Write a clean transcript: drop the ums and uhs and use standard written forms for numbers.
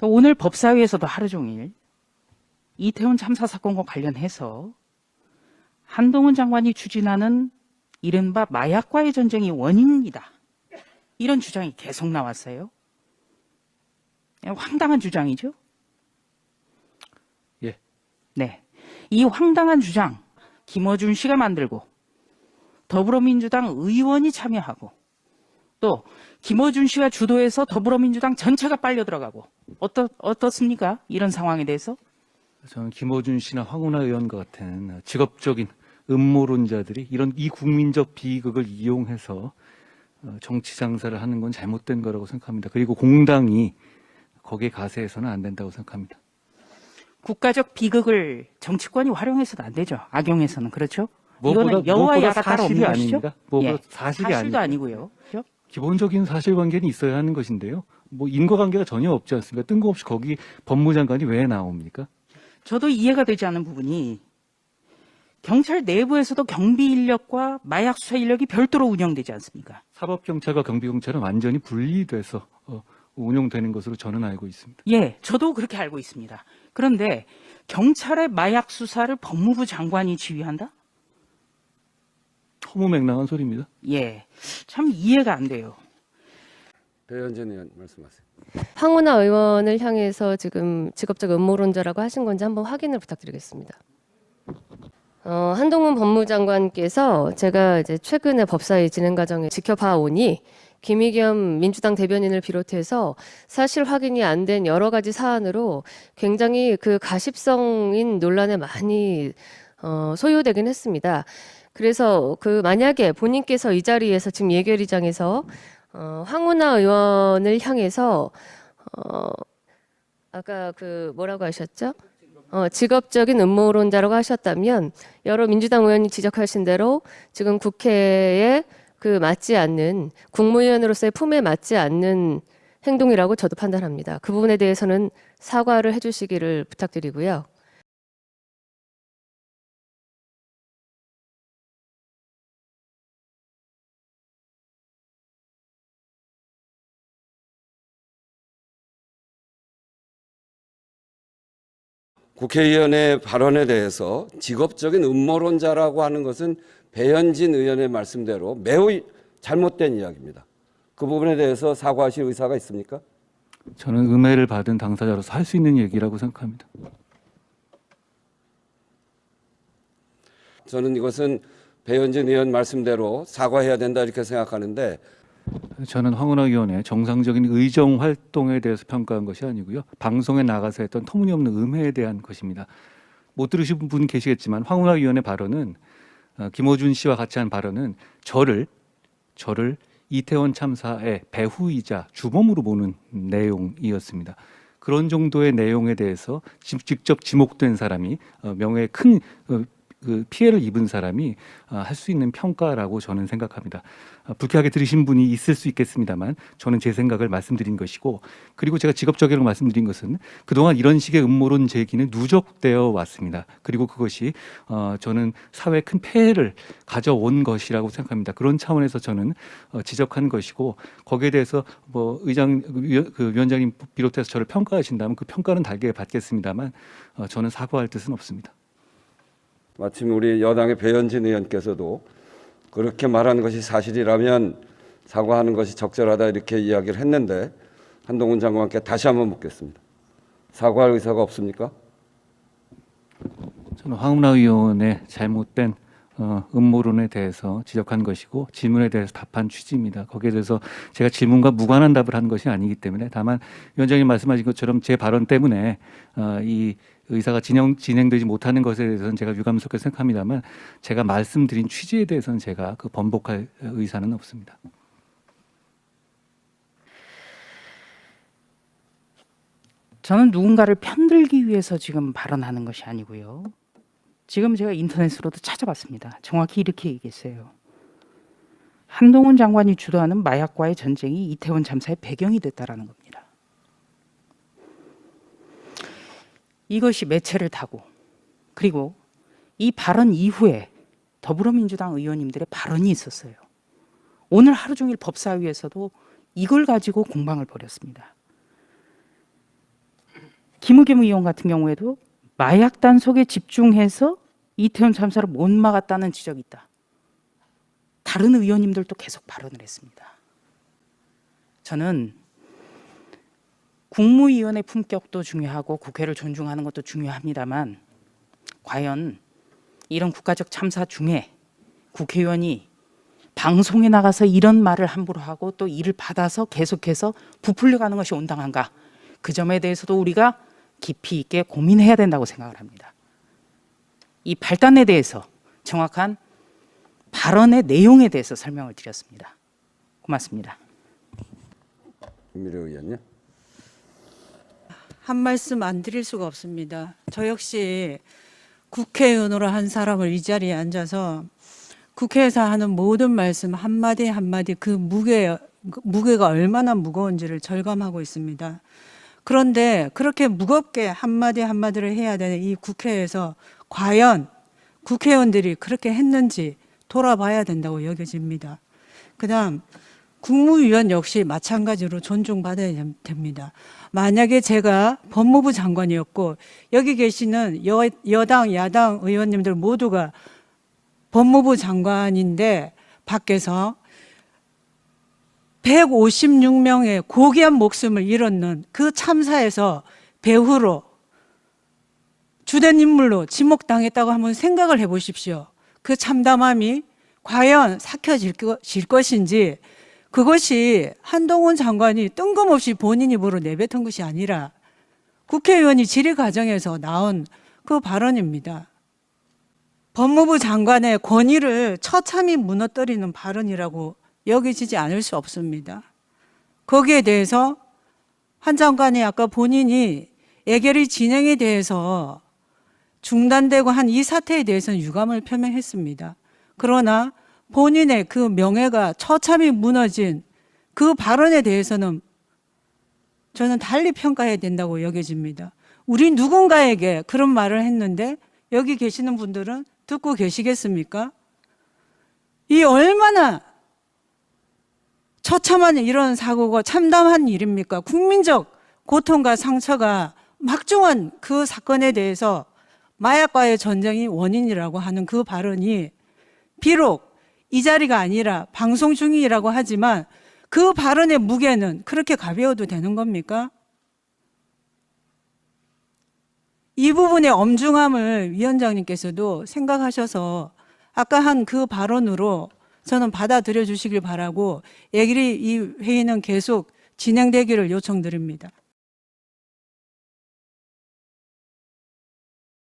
오늘 법사위에서도 하루 종일 이태원 참사 사건과 관련해서 한동훈 장관이 추진하는 이른바 마약과의 전쟁이 원인이다. 이런 주장이 계속 나왔어요. 황당한 주장이죠. 예. 네. 이 황당한 주장, 김어준 씨가 만들고 더불어민주당 의원이 참여하고 또 김어준 씨가 주도해서 더불어민주당 전체가 빨려 들어가고 어떻습니까? 이런 상황에 대해서? 저는 김어준 씨나 황운하 의원과 같은 직업적인 음모론자들이 이런 이 국민적 비극을 이용해서 정치 장사를 하는 건 잘못된 거라고 생각합니다. 그리고 공당이 거기에 가세해서는 안 된다고 생각합니다. 국가적 비극을 정치권이 활용해서는 안 되죠. 악용해서는. 그렇죠? 이거는 여와 야가 따로 없는 것이죠? 아닙니다. 무엇보다 사실도 아닙니다. 아니고요. 그렇죠? 기본적인 사실관계는 있어야 하는 것인데요. 인과관계가 전혀 없지 않습니까? 뜬금없이 거기 법무장관이 왜 나옵니까? 저도 이해가 되지 않는 부분이 경찰 내부에서도 경비 인력과 마약 수사 인력이 별도로 운영되지 않습니까? 사법경찰과 경비경찰은 완전히 분리돼서 운영되는 것으로 저는 알고 있습니다. 예, 저도 그렇게 알고 있습니다. 그런데 경찰의 마약 수사를 법무부 장관이 지휘한다? 허무맹랑한 소리입니다. 예, 참 이해가 안 돼요. 배현진 의원 말씀하세요. 황운하 의원을 향해서 지금 직업적 음모론자라고 하신 건지 한번 확인을 부탁드리겠습니다. 한동훈 법무장관께서 제가 이제 최근에 법사위 진행 과정에 지켜봐 오니 김의겸 민주당 대변인을 비롯해서 사실 확인이 안 된 여러 가지 사안으로 굉장히 그 가십성인 논란에 많이 소요되긴 했습니다. 그래서 만약에 본인께서 이 자리에서 지금 예결위장에서 황운하 의원을 향해서 아까 뭐라고 하셨죠? 직업적인 음모론자라고 하셨다면 여러 민주당 의원이 지적하신 대로 지금 국회에 맞지 않는 국무위원으로서의 품에 맞지 않는 행동이라고 저도 판단합니다. 그 부분에 대해서는 사과를 해주시기를 부탁드리고요. 국회의원의 발언에 대해서 직업적인 음모론자라고 하는 것은 배현진 의원의 말씀대로 매우 잘못된 이야기입니다. 그 부분에 대해서 사과하실 의사가 있습니까? 저는 음해를 받은 당사자로서 할 수 있는 얘기라고 생각합니다. 저는 이것은 배현진 의원 말씀대로 사과해야 된다 이렇게 생각하는데 저는 황운하 의원의 정상적인 의정 활동에 대해서 평가한 것이 아니고요. 방송에 나가서 했던 터무니없는 음해에 대한 것입니다. 못 들으신 분 계시겠지만 황운하 의원의 발언은 김어준 씨와 같이 한 발언은 저를 이태원 참사의 배후이자 주범으로 보는 내용이었습니다. 그런 정도의 내용에 대해서 직접 지목된 사람이 명예에 큰 피해를 입은 사람이 할 수 있는 평가라고 저는 생각합니다. 불쾌하게 들으신 분이 있을 수 있겠습니다만 저는 제 생각을 말씀드린 것이고, 그리고 제가 직업적이라고 말씀드린 것은 그동안 이런 식의 음모론 제기는 누적되어 왔습니다. 그리고 그것이 저는 사회에 큰 폐해를 가져온 것이라고 생각합니다. 그런 차원에서 저는 지적한 것이고, 거기에 대해서 위원장님 비롯해서 저를 평가하신다면 그 평가는 달게 받겠습니다만 저는 사과할 뜻은 없습니다. 마침 우리 여당의 배현진 의원께서도 그렇게 말하는 것이 사실이라면 사과하는 것이 적절하다 이렇게 이야기를 했는데 한동훈 장관께 다시 한번 묻겠습니다. 사과할 의사가 없습니까? 저는 황운하 의원의 잘못된 음모론에 대해서 지적한 것이고 질문에 대해서 답한 취지입니다. 거기에 대해서 제가 질문과 무관한 답을 한 것이 아니기 때문에, 다만 위원장님 말씀하신 것처럼 제 발언 때문에 이 의사가 진행되지 못하는 것에 대해서는 제가 유감스럽게 생각합니다만 제가 말씀드린 취지에 대해서는 제가 번복할 의사는 없습니다. 저는 누군가를 편들기 위해서 지금 발언하는 것이 아니고요. 지금 제가 인터넷으로도 찾아봤습니다. 정확히 이렇게 얘기했어요. 한동훈 장관이 주도하는 마약과의 전쟁이 이태원 참사의 배경이 됐다라는 겁니다. 이것이 매체를 타고, 그리고 이 발언 이후에 더불어민주당 의원님들의 발언이 있었어요. 오늘 하루 종일 법사위에서도 이걸 가지고 공방을 벌였습니다. 김의겸 의원 같은 경우에도 마약 단속에 집중해서 이태원 참사를 못 막았다는 지적이 있다. 다른 의원님들도 계속 발언을 했습니다. 저는 국무위원의 품격도 중요하고 국회를 존중하는 것도 중요합니다만 과연 이런 국가적 참사 중에 국회의원이 방송에 나가서 이런 말을 함부로 하고 또 이를 받아서 계속해서 부풀려가는 것이 온당한가? 그 점에 대해서도 우리가 깊이 있게 고민해야 된다고 생각을 합니다. 이 발단에 대해서 정확한 발언의 내용에 대해서 설명을 드렸습니다. 고맙습니다. 김미래 의원님. 한 말씀 안 드릴 수가 없습니다. 저 역시 국회의원으로 한 사람을 이 자리에 앉아서 국회에서 하는 모든 말씀 한마디 한마디 그 무게가 얼마나 무거운지를 절감하고 있습니다. 그런데 그렇게 무겁게 한마디 한마디를 해야 되는 이 국회에서 과연 국회의원들이 그렇게 했는지 돌아봐야 된다고 여겨집니다. 그다음 국무위원 역시 마찬가지로 존중받아야 됩니다. 만약에 제가 법무부 장관이었고 여기 계시는 여당, 야당 의원님들 모두가 법무부 장관인데 밖에서 156명의 고귀한 목숨을 잃었는 그 참사에서 배후로 주된 인물로 지목당했다고 한번 생각을 해보십시오. 그 참담함이 과연 삭혀질 것인지, 그것이 한동훈 장관이 뜬금없이 본인 입으로 내뱉은 것이 아니라 국회의원이 질의 과정에서 나온 그 발언입니다. 법무부 장관의 권위를 처참히 무너뜨리는 발언이라고 여기지지 않을 수 없습니다. 거기에 대해서 한 장관이 아까 본인이 예결위 진행에 대해서 중단되고 한 이 사태에 대해서는 유감을 표명했습니다. 그러나 본인의 그 명예가 처참히 무너진 그 발언에 대해서는 저는 달리 평가해야 된다고 여겨집니다. 우리 누군가에게 그런 말을 했는데 여기 계시는 분들은 듣고 계시겠습니까? 이 얼마나 처참한 이런 사고가 참담한 일입니까? 국민적 고통과 상처가 막중한 그 사건에 대해서 마약과의 전쟁이 원인이라고 하는 그 발언이 비록 이 자리가 아니라 방송 중이라고 하지만 그 발언의 무게는 그렇게 가벼워도 되는 겁니까? 이 부분의 엄중함을 위원장님께서도 생각하셔서 아까 한 그 발언으로 저는 받아들여 주시길 바라고 이 회의는 계속 진행되기를 요청드립니다.